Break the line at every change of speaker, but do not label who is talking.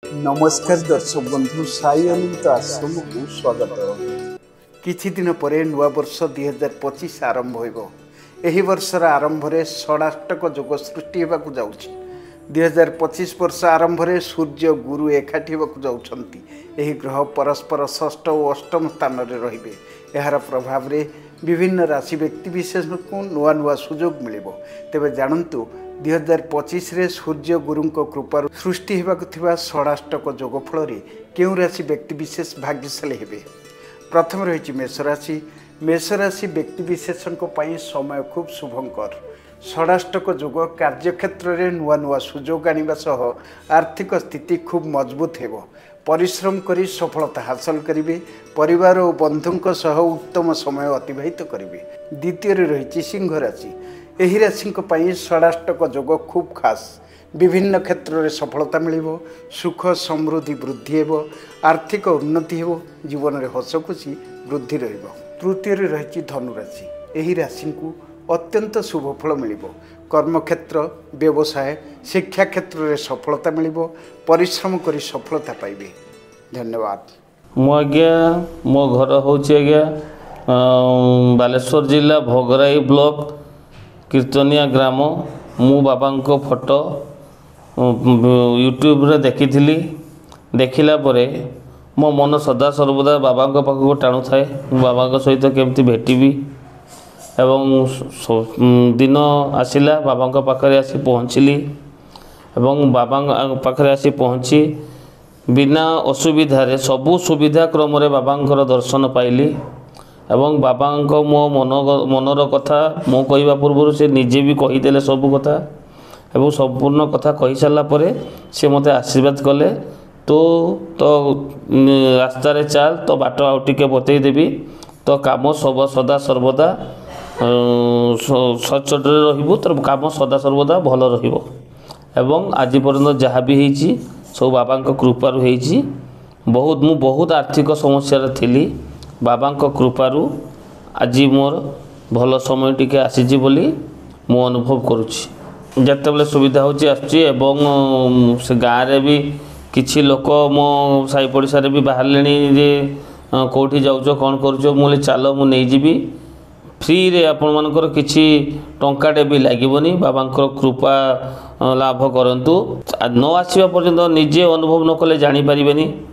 नमस्कार दर्शक बंधु साई अनंत आश्रम को स्वागत। किछि दिन परे नुआ वर्ष 2025 आरंभ होइबो। एही वर्षर आरंभ रे षडाष्टक योग सृष्टि हेबाकु जाउछि। 2025 वर्ष आरंभ रे सूर्य गुरु एकाठी हेबाकु जाउछंती। एही ग्रह परस्पर षष्ठ और अष्टम स्थान रे रहिबे। एहार प्रभाव रे विभिन्न राशि व्यक्ति विशेष को नुआ नुआ सुजोग मिलिबो। तेबे जानंतु 2025 रे सूर्य गुरुंक कृपार सृष्टि होगा षडाष्टक योग फल क्यों राशि व्यक्ति विशेष भाग्यशाली हेबे। प्रथम रही मेषराशि। मेषराशि व्यक्ति विशेषों समय खूब शुभंकर। षडाष्टक योग कार्यक्षेत्र में नुआ नुआ सुजोग आने सह आर्थिक स्थिति खूब मजबूत हेबो। परिश्रम करी सफलता हासिल करेंगे। परिवार और बंधुों सह उत्तम समय अतिबाहित करेंगे। द्वितीय रही सिंह राशि। एही राशि षडाष्टक योग खूब खास। विभिन्न क्षेत्र में सफलता मिलिबो। सुख समृद्धि वृद्धि हेबो। आर्थिक उन्नति हेबो। जीवन में हस खुशी वृद्धि रहिबो। तृतीय रही धनुराशि। एही राशि को अत्यंत शुभ फल मिलिबो। कर्मक्षेत्र व्यवसाय शिक्षा क्षेत्र में सफलता मिलिबो। परिश्रम करी सफलता पाइबे। धन्यवाद।
मो आज्ञा मो घर होची आज्ञा बालेश्वर जिला भोगराई ब्लॉक कीर्तनिया ग्राम। मु बाबा को फोटो यूट्यूब रे देखी देखिला परे मो मन सदा सर्वदा बाबा पाखक टाणु थाए। बाबा सहित केमती भेटिबी एवं दिन आसिला बाबा पाखरे आसी पहुँचली एवं बाबा पाखरे आसी पहुँची बिना असुविधा सबु सुविधा क्रम बाबा दर्शन पाइली एवं बाबा मो मनर कथा मो कहवा पूर्व से निजे भी कहीदेले सब कथा एवं संपूर्ण कथा कही सारा परे से मते आशीर्वाद कले। तो रास्तार चाल तो बाट आउ टिके बतई देवी तो काम सब सदा सर्वदा सचोट रहिबो। तो काम सदा सर्वदा भल रहिबो एवं आज पर्यंत जहाँ भी होईची सब बाबा कृपारू होईची। बहुत आर्थिक समस्या थी बाबा कृपारू आज मोर भल समय टिके आसीची बोली मु अनुभव करुच्ची। जते बेले सुविधा होची आछी एवं से गाँव रे भी किछि लोक मो साई पड़िसा रे भी बाहरलेनी जे कोठी जाउछो कोन करूछो मुले चालो मु नै जीबी फ्री रे आपण मानकर किछि टंकाटे भी लागिबोनी। बाबांकर कृपा लाभ करंतु न आसीबा पर्यंत निजे अनुभव न कले जानि परिबेनी।